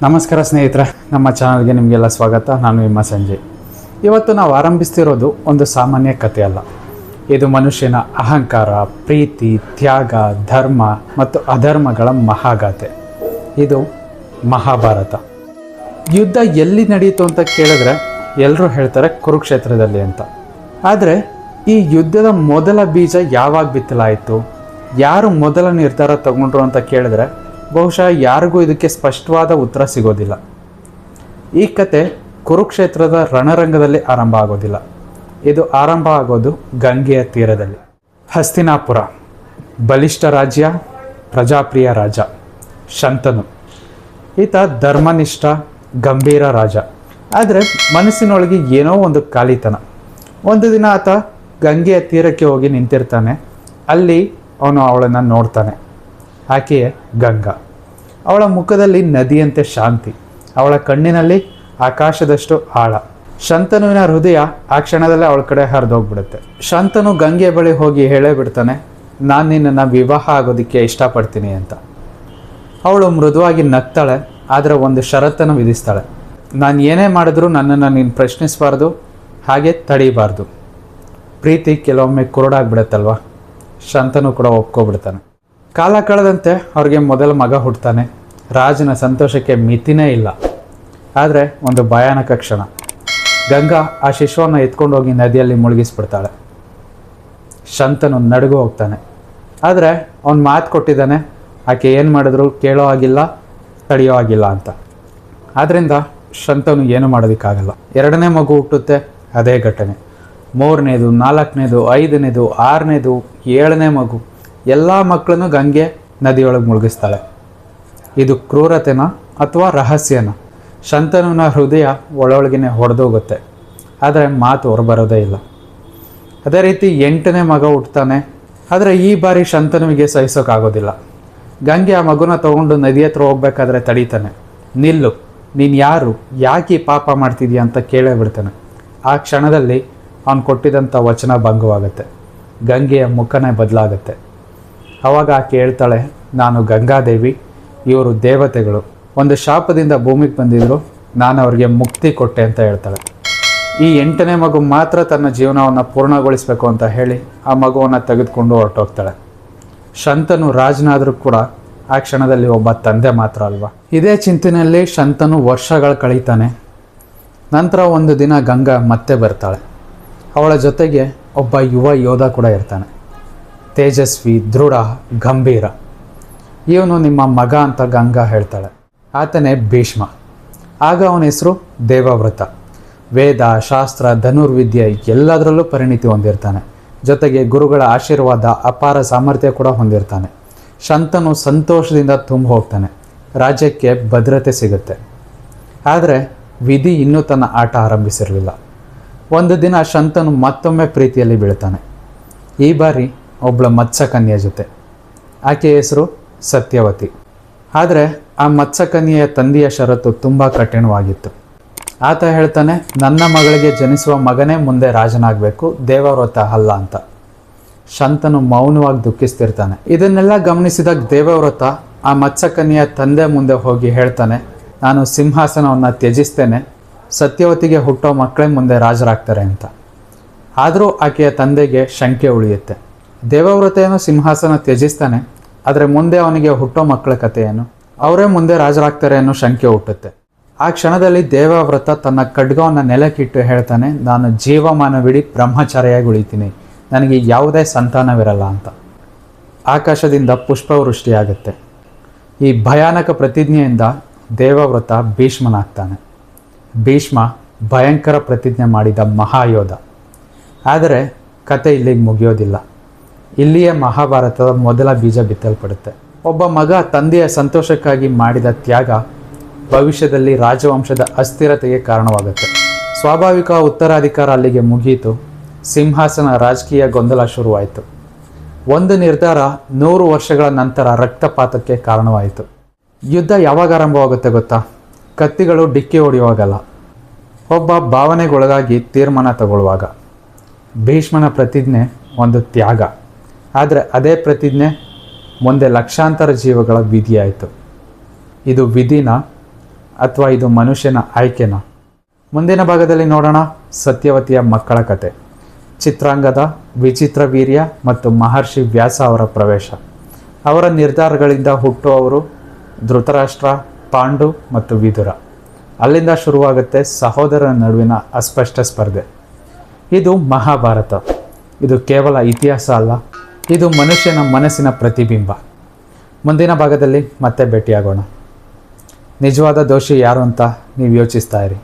ನಮಸ್ಕಾರ ಸ್ನೇಹಿತರೆ, ನಮ್ಮ ಚಾನಲ್ಗೆ ನಿಮಗೆಲ್ಲ ಸ್ವಾಗತ. ನಾನು ನಿಮ್ಮ ಸಂಜಯ್. ಇವತ್ತು ನಾವು ಆರಂಭಿಸ್ತಿರೋದು ಒಂದು ಸಾಮಾನ್ಯ ಕಥೆ ಅಲ್ಲ. ಇದು ಮನುಷ್ಯನ ಅಹಂಕಾರ, ಪ್ರೀತಿ, ತ್ಯಾಗ, ಧರ್ಮ ಮತ್ತು ಅಧರ್ಮಗಳ ಮಹಾಗಾಥೆ. ಇದು ಮಹಾಭಾರತ. ಯುದ್ಧ ಎಲ್ಲಿ ನಡೆಯಿತು ಅಂತ ಕೇಳಿದ್ರೆ ಎಲ್ಲರೂ ಹೇಳ್ತಾರೆ ಕುರುಕ್ಷೇತ್ರದಲ್ಲಿ ಅಂತ. ಆದರೆ ಈ ಯುದ್ಧದ ಮೊದಲ ಬೀಜ ಯಾವಾಗ ಬಿತ್ತಲಾಯಿತು, ಯಾರು ಮೊದಲ ನಿರ್ಧಾರ ತಗೊಂಡ್ರು ಅಂತ ಕೇಳಿದ್ರೆ ಬಹುಶಃ ಯಾರಿಗೂ ಇದಕ್ಕೆ ಸ್ಪಷ್ಟವಾದ ಉತ್ತರ ಸಿಗೋದಿಲ್ಲ. ಈ ಕತೆ ಕುರುಕ್ಷೇತ್ರದ ರಣರಂಗದಲ್ಲಿ ಆರಂಭ ಆಗೋದಿಲ್ಲ. ಇದು ಆರಂಭ ಆಗೋದು ಗಂಗೆಯ ತೀರದಲ್ಲಿ. ಹಸ್ತಿನಾಪುರ ಬಲಿಷ್ಠ ರಾಜ್ಯ, ಪ್ರಜಾಪ್ರಿಯ ರಾಜ ಶಂತನು. ಈತ ಧರ್ಮನಿಷ್ಠ, ಗಂಭೀರ ರಾಜ. ಆದರೆ ಮನಸ್ಸಿನೊಳಗೆ ಏನೋ ಒಂದು ಖಾಲಿತನ. ಒಂದು ದಿನ ಆತ ಗಂಗೆಯ ತೀರಕ್ಕೆ ಹೋಗಿ ನಿಂತಿರ್ತಾನೆ. ಅಲ್ಲಿ ಅವನು ಅವಳನ್ನು ನೋಡ್ತಾನೆ. ಆಕೆಯೇ ಗಂಗಾ. ಅವಳ ಮುಖದಲ್ಲಿ ನದಿಯಂತೆ ಶಾಂತಿ, ಅವಳ ಕಣ್ಣಿನಲ್ಲಿ ಆಕಾಶದಷ್ಟು ಆಳ. ಶಂತನುವಿನ ಹೃದಯ ಆ ಕ್ಷಣದಲ್ಲೇ ಅವಳ ಕಡೆ ಹರಿದೋಗ್ಬಿಡುತ್ತೆ. ಶಂತನು ಗಂಗೆ ಬಳಿ ಹೋಗಿ ಹೇಳೇ ಬಿಡ್ತಾನೆ, ನಾನು ನಿನ್ನನ್ನು ವಿವಾಹ ಆಗೋದಕ್ಕೆ ಇಷ್ಟಪಡ್ತೀನಿ ಅಂತ. ಅವಳು ಮೃದುವಾಗಿ ನಗ್ತಾಳೆ, ಆದರೆ ಒಂದು ಷರತ್ತನ್ನು ವಿಧಿಸ್ತಾಳೆ. ನಾನು ಏನೇ ಮಾಡಿದ್ರೂ ನನ್ನನ್ನು ನೀನು ಪ್ರಶ್ನಿಸಬಾರ್ದು, ಹಾಗೆ ತಡೀಬಾರ್ದು. ಪ್ರೀತಿ ಕೆಲವೊಮ್ಮೆ ಕುರುಡಾಗ್ಬಿಡುತ್ತಲ್ವ. ಶಂತನು ಕೂಡ ಒಪ್ಕೊಬಿಡ್ತಾನೆ. ಕಾಲ ಕಳೆದಂತೆ ಅವ್ರಿಗೆ ಮೊದಲ ಮಗ ಹುಟ್ಟುತ್ತಾನೆ. ರಾಜನ ಸಂತೋಷಕ್ಕೆ ಮಿತಿನೇ ಇಲ್ಲ. ಆದರೆ ಒಂದು ಭಯಾನಕ ಕ್ಷಣ. ಗಂಗಾ ಆ ಶಿಶುವನ್ನು ಎತ್ಕೊಂಡು ಹೋಗಿ ನದಿಯಲ್ಲಿ ಮುಳುಗಿಸ್ಬಿಡ್ತಾಳೆ. ಶಂತನು ನಡುಗು ಹೋಗ್ತಾನೆ. ಆದರೆ ಅವನು ಮಾತು ಕೊಟ್ಟಿದ್ದಾನೆ, ಆಕೆ ಏನು ಮಾಡಿದ್ರು ಕೇಳೋ ಆಗಿಲ್ಲ, ತಡೆಯೋ ಆಗಿಲ್ಲ ಅಂತ. ಆದ್ದರಿಂದ ಶಂತನು ಏನು ಮಾಡೋದಕ್ಕಾಗಲ್ಲ. ಎರಡನೇ ಮಗು ಹುಟ್ಟುತ್ತೆ, ಅದೇ ಘಟನೆ. ಮೂರನೇದು, ನಾಲ್ಕನೇದು, ಐದನೇದು, ಆರನೇದು, ಏಳನೇ ಮಗು, ಎಲ್ಲ ಮಕ್ಕಳನ್ನು ಗಂಗೆ ನದಿಯೊಳಗೆ ಮುಳುಗಿಸ್ತಾಳೆ. ಇದು ಕ್ರೂರತೆನ ಅಥವಾ ರಹಸ್ಯನ? ಶಂತನುವಿನ ಹೃದಯ ಒಳೊಳಗಿನೇ ಹೊಡೆದೋಗುತ್ತೆ, ಆದರೆ ಮಾತು ಹೊರಬರೋದೇ ಇಲ್ಲ. ಅದೇ ರೀತಿ 8ನೇ ಮಗ ಹುಟ್ಟುತ್ತಾನೆ. ಆದರೆ ಈ ಬಾರಿ ಶಂತನುವಿಗೆ ಸಹಿಸೋಕ್ಕಾಗೋದಿಲ್ಲ. ಗಂಗೆ ಆ ಮಗುನ ತಗೊಂಡು ನದಿ ಹತ್ರ ಹೋಗ್ಬೇಕಾದ್ರೆ ತಡೀತಾನೆ. ನಿಲ್ಲು, ನೀನು ಯಾರು, ಯಾಕೆ ಈ ಪಾಪ ಮಾಡ್ತಿದ್ಯಾ ಅಂತ ಕೇಳೇ ಬಿಡ್ತಾನೆ. ಆ ಕ್ಷಣದಲ್ಲಿ ಅವನು ಕೊಟ್ಟಿದ್ದಂಥ ವಚನ ಭಂಗವಾಗುತ್ತೆ. ಗಂಗೆಯ ಮುಖನೇ ಬದಲಾಗುತ್ತೆ. ಆವಾಗ ಆಕೆ ಹೇಳ್ತಾಳೆ, ನಾನು ಗಂಗಾದೇವಿ, ಇವರು ದೇವತೆಗಳು, ಒಂದು ಶಾಪದಿಂದ ಭೂಮಿಗೆ ಬಂದಿದ್ರು, ನಾನು ಅವ್ರಿಗೆ ಮುಕ್ತಿ ಕೊಟ್ಟೆ ಅಂತ ಹೇಳ್ತಾಳೆ. ಈ 8ನೇ ಮಗು ಮಾತ್ರ ತನ್ನ ಜೀವನವನ್ನು ಪೂರ್ಣಗೊಳಿಸಬೇಕು ಅಂತ ಹೇಳಿ ಆ ಮಗುವನ್ನು ತೆಗೆದುಕೊಂಡು ಹೊರಟೋಗ್ತಾಳೆ. ಶಂತನು ರಾಜನಾದರೂ ಕೂಡ ಆ ಕ್ಷಣದಲ್ಲಿ ಒಬ್ಬ ತಂದೆ ಮಾತ್ರ ಅಲ್ವಾ. ಇದೇ ಚಿಂತೆಯಲ್ಲಿ ಶಂತನು ವರ್ಷಗಳು ಕಳೀತಾನೆ. ನಂತರ ಒಂದು ದಿನ ಗಂಗಾ ಮತ್ತೆ ಬರ್ತಾಳೆ. ಅವಳ ಜೊತೆಗೆ ಒಬ್ಬ ಯುವ ಯೋಧ ಕೂಡ ಇರ್ತಾನೆ. ತೇಜಸ್ವಿ, ದೃಢ, ಗಂಭೀರ. ಇವನು ನಿಮ್ಮ ಮಗ ಅಂತ ಗಂಗಾ ಹೇಳ್ತಾಳೆ. ಆತನೇ ಭೀಷ್ಮ. ಆಗ ಅವನ ಹೆಸರು ದೇವವ್ರತ. ವೇದ, ಶಾಸ್ತ್ರ, ಧನುರ್ವಿದ್ಯೆ ಎಲ್ಲದರಲ್ಲೂ ಪರಿಣಿತಿ ಹೊಂದಿರ್ತಾನೆ. ಜೊತೆಗೆ ಗುರುಗಳ ಆಶೀರ್ವಾದ, ಅಪಾರ ಸಾಮರ್ಥ್ಯ ಕೂಡ ಹೊಂದಿರ್ತಾನೆ. ಶಂತನು ಸಂತೋಷದಿಂದ ತುಂಬ ಹೋಗ್ತಾನೆ. ರಾಜ್ಯಕ್ಕೆ ಭದ್ರತೆ ಸಿಗುತ್ತೆ. ಆದರೆ ವಿಧಿ ಇನ್ನೂ ತನ್ನ ಆಟ ಆರಂಭಿಸಿರಲಿಲ್ಲ. ಒಂದು ದಿನ ಶಂತನು ಮತ್ತೊಮ್ಮೆ ಪ್ರೀತಿಯಲ್ಲಿ ಬೀಳ್ತಾನೆ. ಈ ಬಾರಿ ಒಬ್ಬಳ ಮತ್ಸ್ಯಕನ್ಯೆಯ ಜೊತೆ. ಆಕೆಯ ಹೆಸರು ಸತ್ಯವತಿ. ಆದರೆ ಆ ಮತ್ಸ್ಯಕನ್ಯೆಯ ತಂದೆಯ ಷರತ್ತು ತುಂಬ ಕಠಿಣವಾಗಿತ್ತು. ಆತ ಹೇಳ್ತಾನೆ, ನನ್ನ ಮಗಳಿಗೆ ಜನಿಸುವ ಮಗನೇ ಮುಂದೆ ರಾಜನಾಗಬೇಕು, ದೇವವ್ರತ ಅಲ್ಲ ಅಂತ. ಶಂತನು ಮೌನವಾಗಿ ದುಃಖಿಸ್ತಿರ್ತಾನೆ. ಇದನ್ನೆಲ್ಲ ಗಮನಿಸಿದ ದೇವವ್ರತ ಆ ಮತ್ಸ್ಯಕನ್ಯೆಯ ತಂದೆ ಮುಂದೆ ಹೋಗಿ ಹೇಳ್ತಾನೆ, ನಾನು ಸಿಂಹಾಸನವನ್ನು ತ್ಯಜಿಸ್ತೇನೆ, ಸತ್ಯವತಿಗೆ ಹುಟ್ಟೋ ಮಕ್ಕಳೇ ಮುಂದೆ ರಾಜರಾಗ್ತಾರೆ ಅಂತ. ಆದರೂ ಆಕೆಯ ತಂದೆಗೆ ಶಂಕೆ ಉಳಿಯುತ್ತೆ. ದೇವವ್ರತೆಯನ್ನು ಸಿಂಹಾಸನ ತ್ಯಜಿಸ್ತಾನೆ, ಆದರೆ ಮುಂದೆ ಅವನಿಗೆ ಹುಟ್ಟೋ ಮಕ್ಕಳ ಕಥೆ ಏನು, ಅವರೇ ಮುಂದೆ ರಾಜರಾಗ್ತಾರೆ ಅನ್ನೋ ಶಂಕೆ ಹುಟ್ಟುತ್ತೆ. ಆ ಕ್ಷಣದಲ್ಲಿ ದೇವವ್ರತ ತನ್ನ ಖಡ್ಗವನ್ನು ನೆಲಕ್ಕಿಟ್ಟು ಹೇಳ್ತಾನೆ, ನಾನು ಜೀವಮಾನವಿಡೀ ಬ್ರಹ್ಮಚಾರಿಯಾಗಿ ಉಳಿತೀನಿ, ನನಗೆ ಯಾವುದೇ ಸಂತಾನವಿರಲ್ಲ ಅಂತ. ಆಕಾಶದಿಂದ ಪುಷ್ಪವೃಷ್ಟಿಯಾಗುತ್ತೆ. ಈ ಭಯಾನಕ ಪ್ರತಿಜ್ಞೆಯಿಂದ ದೇವವ್ರತ ಭೀಷ್ಮನಾಗ್ತಾನೆ. ಭೀಷ್ಮ ಭಯಂಕರ ಪ್ರತಿಜ್ಞೆ ಮಾಡಿದ ಮಹಾಯೋಧ. ಆದರೆ ಕತೆ ಇಲ್ಲಿಗೆ ಮುಗಿಯೋದಿಲ್ಲ. ಇಲ್ಲಿಯೇ ಮಹಾಭಾರತದ ಮೊದಲ ಬೀಜ ಬಿತ್ತಲ್ಪಡುತ್ತೆ. ಒಬ್ಬ ಮಗ ತಂದೆಯ ಸಂತೋಷಕ್ಕಾಗಿ ಮಾಡಿದ ತ್ಯಾಗ ಭವಿಷ್ಯದಲ್ಲಿ ರಾಜವಂಶದ ಅಸ್ಥಿರತೆಗೆ ಕಾರಣವಾಗುತ್ತೆ. ಸ್ವಾಭಾವಿಕ ಉತ್ತರಾಧಿಕಾರ ಅಲ್ಲಿಗೆ ಮುಗಿಯಿತು. ಸಿಂಹಾಸನ ರಾಜಕೀಯ ಗೊಂದಲ ಶುರುವಾಯಿತು. ಒಂದು ನಿರ್ಧಾರ 100 ವರ್ಷಗಳ ನಂತರ ರಕ್ತಪಾತಕ್ಕೆ ಕಾರಣವಾಯಿತು. ಯುದ್ಧ ಯಾವಾಗ ಆರಂಭವಾಗುತ್ತೆ ಗೊತ್ತಾ? ಕತ್ತಿಗಳು ಡಿಕ್ಕಿ ಹೊಡೆಯುವಾಗಲ್ಲ, ಒಬ್ಬ ಭಾವನೆಗೊಳಗಾಗಿ ತೀರ್ಮಾನ ತಗೊಳ್ಳುವಾಗ. ಭೀಷ್ಮನ ಪ್ರತಿಜ್ಞೆ ಒಂದು ತ್ಯಾಗ. ಆದರೆ ಅದೇ ಪ್ರತಿಜ್ಞೆ ಮುಂದೆ ಲಕ್ಷಾಂತರ ಜೀವಗಳ ವಿಧಿಯಾಯಿತು. ಇದು ವಿಧಿನ ಅಥವಾ ಇದು ಮನುಷ್ಯನ ಆಯ್ಕೆನಾ? ಮುಂದಿನ ಭಾಗದಲ್ಲಿ ನೋಡೋಣ ಸತ್ಯವತಿಯ ಮಕ್ಕಳ ಕತೆ, ಚಿತ್ರಾಂಗದ ವಿಚಿತ್ರ ವೀರ್ಯ ಮತ್ತು ಮಹರ್ಷಿ ವ್ಯಾಸ ಅವರ ಪ್ರವೇಶ. ಅವರ ನಿರ್ಧಾರಗಳಿಂದ ಹುಟ್ಟುವವರು ಧೃತರಾಷ್ಟ್ರ, ಪಾಂಡು ಮತ್ತು ವಿದುರ. ಅಲ್ಲಿಂದ ಶುರುವಾಗುತ್ತೆ ಸಹೋದರರ ನಡುವಿನ ಅಸ್ಪಷ್ಟ ಸ್ಪರ್ಧೆ. ಇದು ಮಹಾಭಾರತ. ಇದು ಕೇವಲ ಇತಿಹಾಸ ಅಲ್ಲ, ಇದು ಮನುಷ್ಯನ ಮನಸ್ಸಿನ ಪ್ರತಿಬಿಂಬ. ಮುಂದಿನ ಭಾಗದಲ್ಲಿ ಮತ್ತೆ ಭೇಟಿಯಾಗೋಣ. ನಿಜವಾದ ದೋಷಿ ಯಾರು ಅಂತ ನೀವು ಯೋಚಿಸ್ತಾ ಇರಿ.